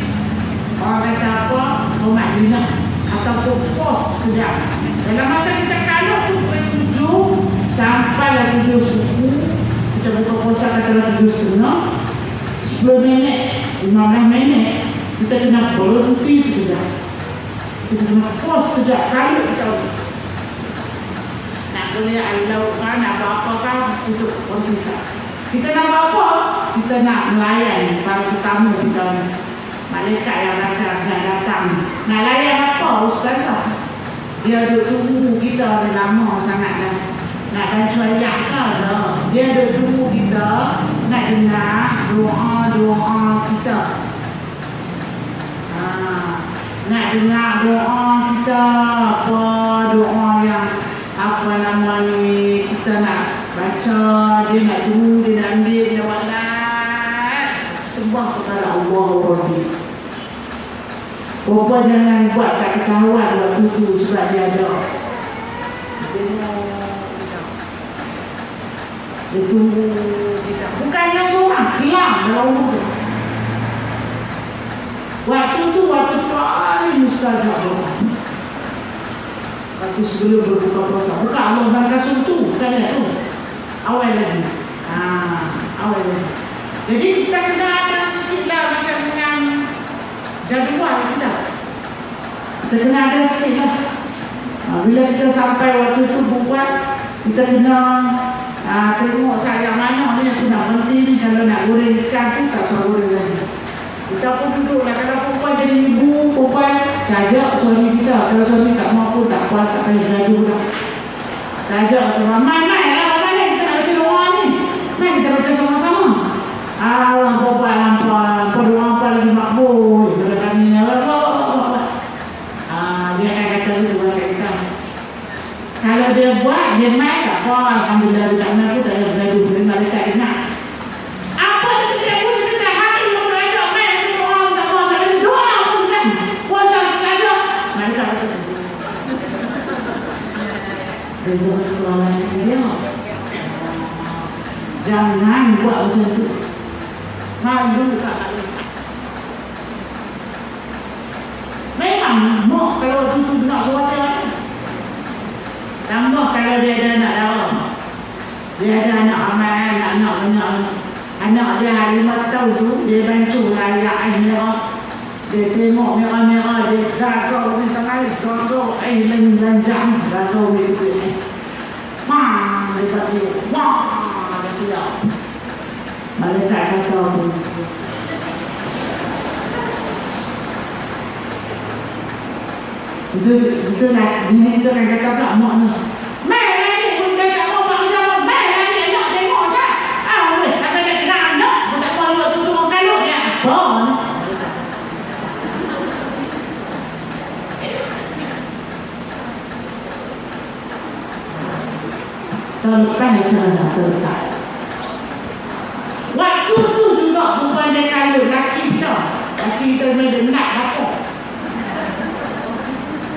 orang kata apa, tomat dinah ataupun pos sekejap. Dalam masa kita kalut tu pukul 7 sampai lah 7 suku, kita buka puasa katalah 7:30, 10 minit, 15 minit, kita kena berhenti sekejap. Kita kena pos sekejap, kalut kita nak boleh alau kan, nak apa-apa kan, untuk berpisah. Kita nak buat apa? Kita nak melayan para tetamu kita, malaikat yang nak datang. Nak layan apa Ustazah? Dia duduk tunggu kita dah lama sangat dah. Nak baca ayat ke dah. Dia duduk tunggu kita nak dengar doa-doa kita. Nak dengar doa kita, apa doa yang apa nama ni kita nak baca, dia nak tunggu, dia nak ambil, dia nak walat. Sembah kepada Allah Rabbi. Perempuan jangan buat tak ketahuan waktu tu sebab dia ada. Dia tunggu kita. Bukannya seorang hilang dalam rumah tu. Waktu tu waktu paling mustajab doa. Waktu sebelum berbuka puasa. Bukan Allah dan Rasul tu, bukan dia tu. Awal lagi. Awal lagi. Jadi kita kena ada sikit lah macam dengan jadual kita. Kita kena ada sikit lah. Bila kita sampai waktu itu buat, kita kena tengok saya mana ni aku nak berhenti ni. Kalau nak goreng ikan tu tak usah goreng lagi. Kita pun duduk lah. Kalau perempuan jadi ibu, perempuan ajak suami kita. Kalau suami tak mau pun tak kuat, tak payah gaduh lah. Kita ajak ke Mai lah, Mai kita nak baca doa ni. Mai kita baca sama-sama. Allah perempuan lampak, doa apa lagi makbul. Bila kami dia akan kata itu kepada kita. Kalau dia buat, dia mai tak apa. Alhamdulillah, dia tak nak pun tak payah gaduh. Dia malaikat dengar. Dan jangan keluar dia. Jangan buat macam tu. Malu tak malu. Memang mak kalau tu nak surat dia. Tambah kalau dia ada anak darah. Dia ada anak amal, anak banyak. Anak dia hari 5 tahun tu dia bancu layak air merah. Dia tengok merah-merah, dia gagau di tengah gagau air lanjang, gagau di sini. Dia bagi, dia tiap. Malaikat kata apa? Itu nak, bini itu kan kata pula mak ni. Mai lagi pun dia tak mau buat kerja, mai lagi nak tengok sah. Boleh, tak ada pegang nak, pun tak mau buat tu orang kalut dia. Apa ni? Terlepas macam mana terlepas. Waktu tu juga bukan dia kalut laki kita. Laki kita memang nak apa.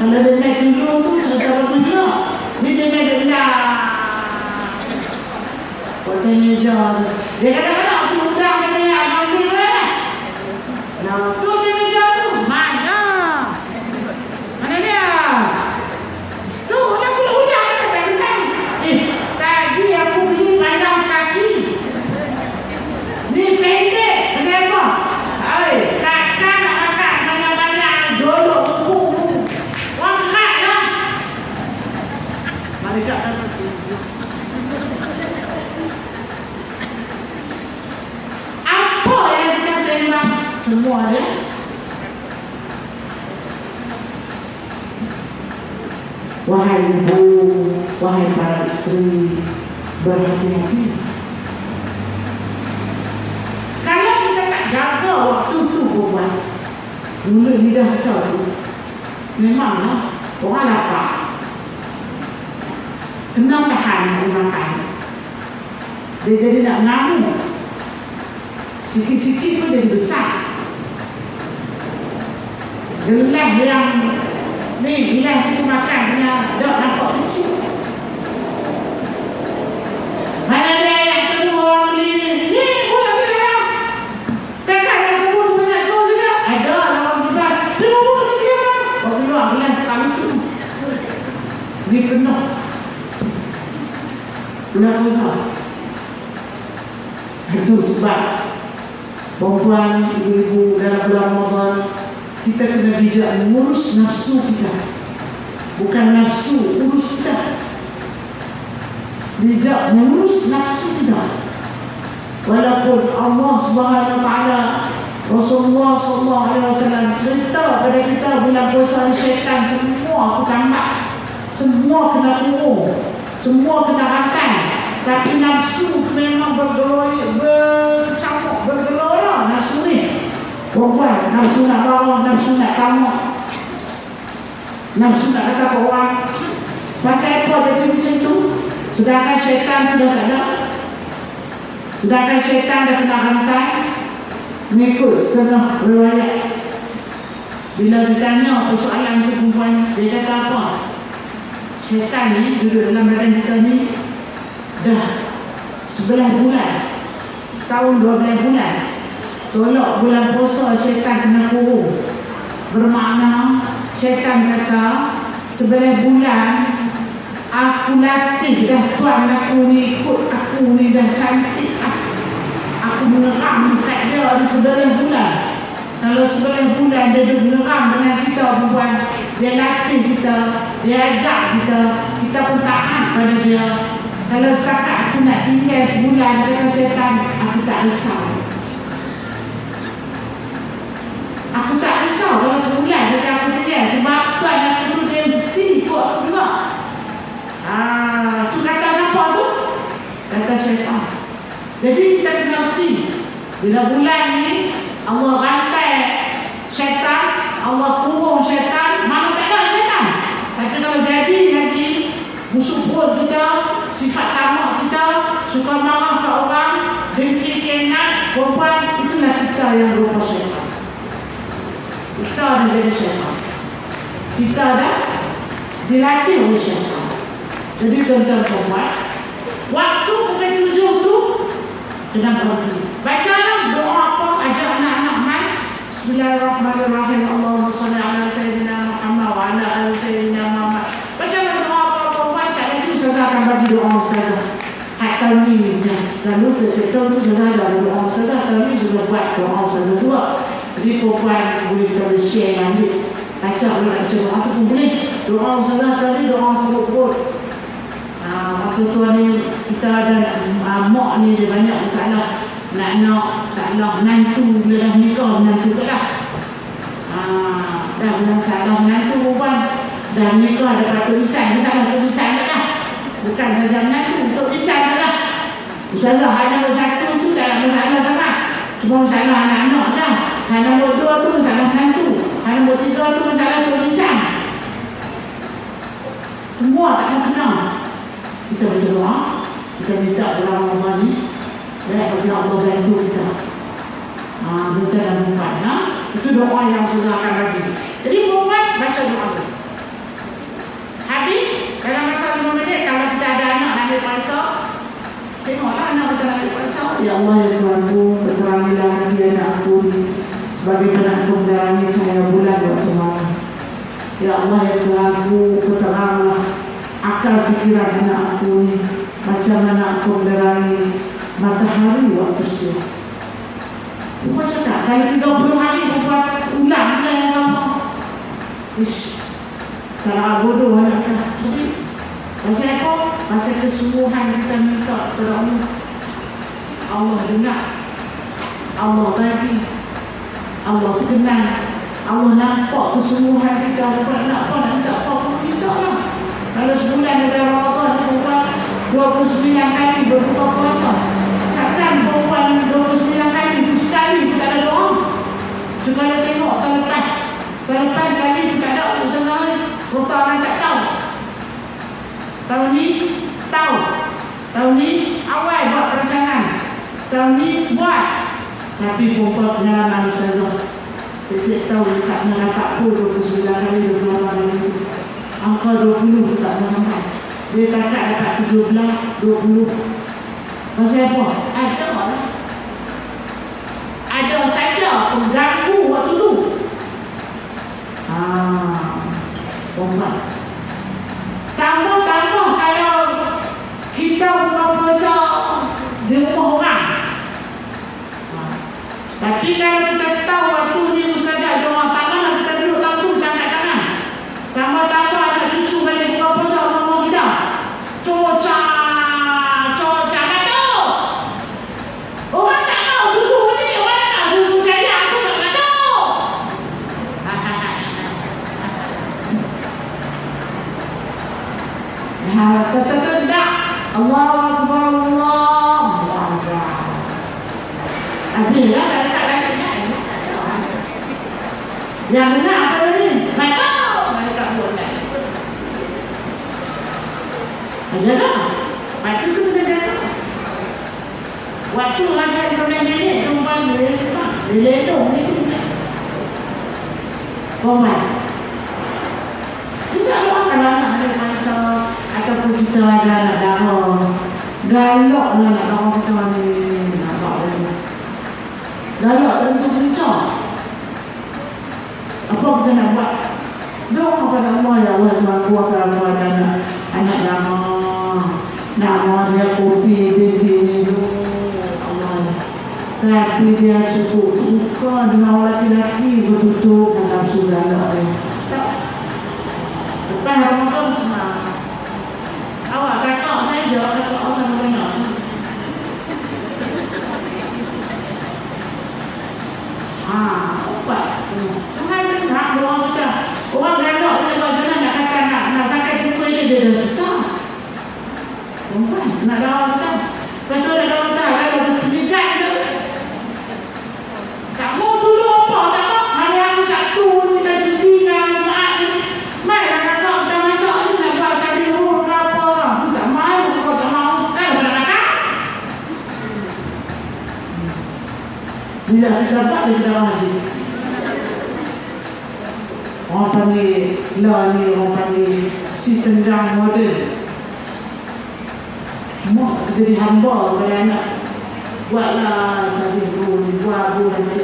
Kalau dia nak tunjuk tu cerita apa dia. Dia memang nak. Potong meja. Dia kata mana aku undang katanya abang dia mana. Nah, tu dia meja tu. Mana? Mana dia? Tu nak pula undang kata tak. Tadi aku beli panjang sekaki. Ni pendek. Kenapa? Takkan nak makan banyak-banyak jolok buku. Wang kerat lah. Malaikat kata tu. Apa yang kita sembah? Semua ada. Wahai ibu, wahai para isteri, berhati-hati. Kalau kita tak jaga waktu tu perempuan, mulut lidah kita tu memanglah orang lapar, kena tahan makan. Dia jadi nak ngamuk, sikit-sikit pun jadi besar. Gelah yang ni, bila kita makan punya dok nampak kecil. Mana dia yang keluar beli ni boleh beli lah. Takkan yang kubur tu banyak tu je tak? Ada lawan sebelah. Dia mau beli dia lah. Kalau keluar gelas sekali tu. Ni penuh. Bulan puasa. Itu sebab perempuan, ibu-ibu dalam bulan Ramadan kita kena bijak mengurus nafsu kita. Bukan nafsu urus kita. Bijak mengurus nafsu kita. Walaupun Allah Subhanahu Wa Taala, Rasulullah SAW cerita pada kita bulan puasa syaitan semua aku tambah, semua kena kurung, semua kena rantai. Tapi nafsu memang bercampur, bergelora nafsu ni. Perempuan, nafsu nak bawah, nafsu nak tamak, nafsu nak kata orang. Pasal apa dia macam tu? Sedangkan syaitan tu dah tak ada. Sedangkan syaitan dah kena rantai. Mengikut setengah riwayat, bila ditanya persoalan tu perempuan, dia kata apa? Syaitan ni duduk dalam badan kita ni dah 11 bulan, setahun 12 bulan. Tolak bulan puasa syaitan kena kurung. Bermakna syaitan kata 11 bulan aku latih dah tuan aku ni, ikut aku ni dah cantik. aku mengeram dekat dia di sebelah bulan. Kalau sebelah bulan dia mengeram dengan kita perempuan, dia latih kita, dia ajak kita, kita pun taat pada dia. Kalau setakat aku nak tinggal sebulan, kata syaitan, aku tak risau. Aku tak risau kalau sebulan saja aku tinggal, sebab Tuhan aku tu dia berhenti ikut aku juga. Tu kata siapa tu? Kata syaitan. Jadi kita kena berhenti. Bila bulan ni Allah rantai syaitan, Allah kurung syaitan, mana tak ada syaitan. Tapi kalau jadi lagi musuh perut kita, sifat tamak kita, suka marah ke orang, dengki keingat, perempuan, itulah kita yang berupa syaitan. Kita dah jadi syaitan. Kita dah dilatih oleh syaitan. Jadi tuan-tuan perempuan, waktu pukul 7 tu kena berhenti. Bacalah doa apa, ajak anak-anak main. Bismillahirrahmanirrahim. Allahumma salli ala Sayyidina Muhammad wa ala ali Sayyidina Muhammad. Bacalah doa apa perempuan. Saat itu Ustazah akan bagi doa Ustazah. Tahun ni lalu kita tu Ustazah ada doa Ustazah. Tahun ni sudah buat doa Ustazah juga. Jadi perempuan boleh kita share ambil. Baca doa tu pun boleh. Doa Ustazah tadi doa sebut-sebut. Waktu tuan ni kita ada mak ni dia banyak masalah. Nak salah menantu, bila dah nikah menantu ke dah. Dah masalah menantu perempuan, dah nikah dapat tulisan, masalah tulisan ke dah. Bukan saja menantu, tulisan ke dah. Ustazah hanya nombor 1 tu tak ada masalah sangat, cuma masalah anak-anak dah. Hanya nombor 2 tu masalah menantu, hanya nombor 3 tu masalah tulisan. Semua tak kena. Kita baca doa, kita minta dalam Ramadan ni, bagi Allah bantu kita. Kita dan perempuan, itu doa yang Ustazah akan bagi. Jadi perempuan baca doa tu. Habis dalam masa 5 minit, kalau kita ada anak nak ambil puasa, tengoklah anak kita nak ambil puasa. Ya Allah ya Tuhanku, keterangilah hati anak aku sebagai penanggung dalamnya cahaya bulan waktu malam. Ya Allah ya Tuhanku, keteranglah akal fikiran anak aku ni, macam mana aku menerangi matahari waktu siang. Perempuan cakap, kali 30 hari perempuan ulang benda yang sama. Tak bodoh anak kita. Jadi, pasal apa? Pasal kesungguhan kita minta kepada Allah. Allah dengar, Allah bagi, Allah kenal, Allah nampak kesungguhan kita. Perempuan nak apa, nak minta apa, perempuan minta lah. Kalau sebulan ada Ramadan, perempuan 29 kali berbuka puasa. Takkan perempuan 29 kali, 7 kali pun tak ada doa. Segala tengok terlepas kali pun tak ada. Ustazah serta orang tak tahu. Tahun ni tahu. Tahun ni awal buat perancangan. Tahun ni buat. Tapi perempuan pengalaman Ustazah, setiap tahun tak pernah dapat pun 29 kali, 28 kali. Angka 20 pun tak sampai. Dia takkan dapat 17, 20. Pasal apa? Ada lah. Ada saja pengganggu waktu tu. Perempuan. Tambah-tambah kalau kita buka puasa di rumah orang. Tapi kalau kita tahu waktu ni Ustazah doa, tak mana kita duduk dalam tu, kita angkat tangan. Tambah-tambah anak cucu balik buka puasa rumah kita. Cuaca kata. Orang tak mau susu ni, orang nak susu jaya, aku tak kata. Kata sedap. Allahu Akbar, Allahu Akbar. Habislah tak dekat lagi. Yang benar apa tadi? Betul. Mereka buat lagi. Jaga. Lepas tu kena jaga. Waktu ada 15 minit, perempuan dia ledong ni tu. Perempuan. Kita doakan anak ada masa ataupun kita ada anak darah. Galak lah anak darah kita ni. Nampak dia. Galak tentu kencang. Apa kita nak buat? Doa kepada Allah, ya Allah Tuhan kuatkan aku ada anak nama dia kopi dia Allah. Tapi dia cukup suka dengan laki-laki bertutup dalam sudara tak. Lepas orang tu semua awak kakak saya jawab kakak sama banyak. Obat Tuhan dia nak doa kita. Orang gandok kita buat jalan nak kata nak sakit pukul dia dah besar. Tuhan nak doa kita. Lepas tu nak doa kita kalau pendidikan kita tak mau tolong apa tak mau. Hari yang satu ni dah cuti dengan mak ni. Mai lah kakak kita masak ni nak buat sadi huruf ke apa. Aku tak mau, aku tak mau. Pada kakak. Bila kita dapat dia kena haji. Orang panggil lah ni, orang panggil si tendang model. Mak jadi hamba kepada anak. Buatlah sadi huruf, buat nanti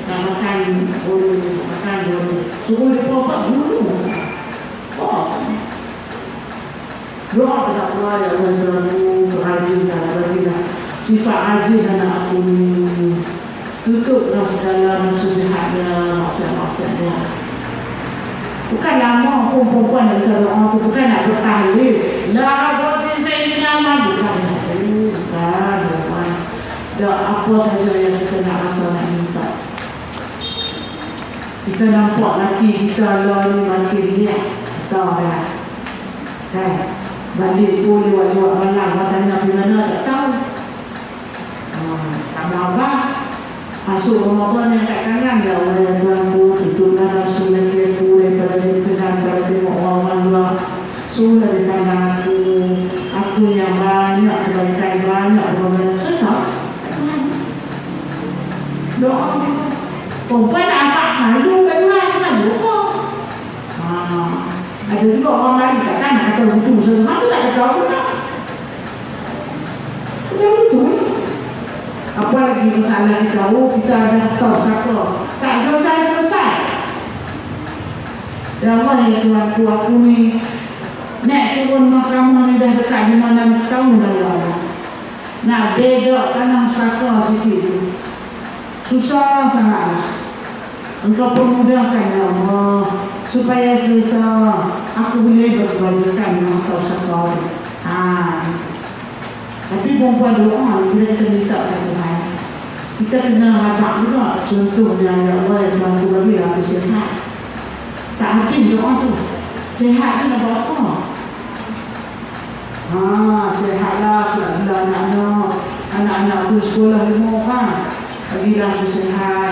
nak makan boleh, makan boleh. Suruh dia buat dulu. Doa tak apa ya Allah haji dan bagilah sifat haji anak aku ni. Tutuplah segala nafsu jahatnya, maksiat-maksiatnya. Bukan lama pun perempuan yang minta doa tu bukan nak bertahlil. La quwwata illa billah, bukan. Bukan. Dah apa saja yang kita nak rasa nak minta. Kita nampak laki kita Allah ni makin niat. Tahu tak? Kan? Balik pun lewat-lewat malam, tanya pergi mana tak tahu. Tak apa. Masuk Ramadan yang kat kanan dah orang yang ganggu, tutuplah nafsu laki aku daripada dia tekan pada tengok orang luar. Suruh dari pandang aku yang banyak kebaikan, banyak kebaikan. Sedap. Doa. Perempuan nak apa? Malu kat Tuhan, malu kok. Ada juga orang lain kat kanan kata betul sesuatu tu tak ada tahu pun tak. Macam betul. Apa lagi masalah kita kita ada tahu siapa. Tak selesai-selesai. Ya Allah ya Tuhanku, aku ni nak turun mahkamah ni dah dekat 5-6 tahun dah ya Allah. Nak bedok tanam saka sikit tu susah sangatlah. Engkau permudahkan ya Allah supaya selesa aku boleh berkewajikan dengan kau saka. Tapi perempuan doa bila kita minta kepada Tuhan, kita kena harap juga. Contohnya ya Allah ya Tuhanku bagi aku sihat. Tak habis doa tu. Sihat tu nak buat apa? Sihatlah anak-anak aku sekolah 5 orang. Bagilah aku sihat.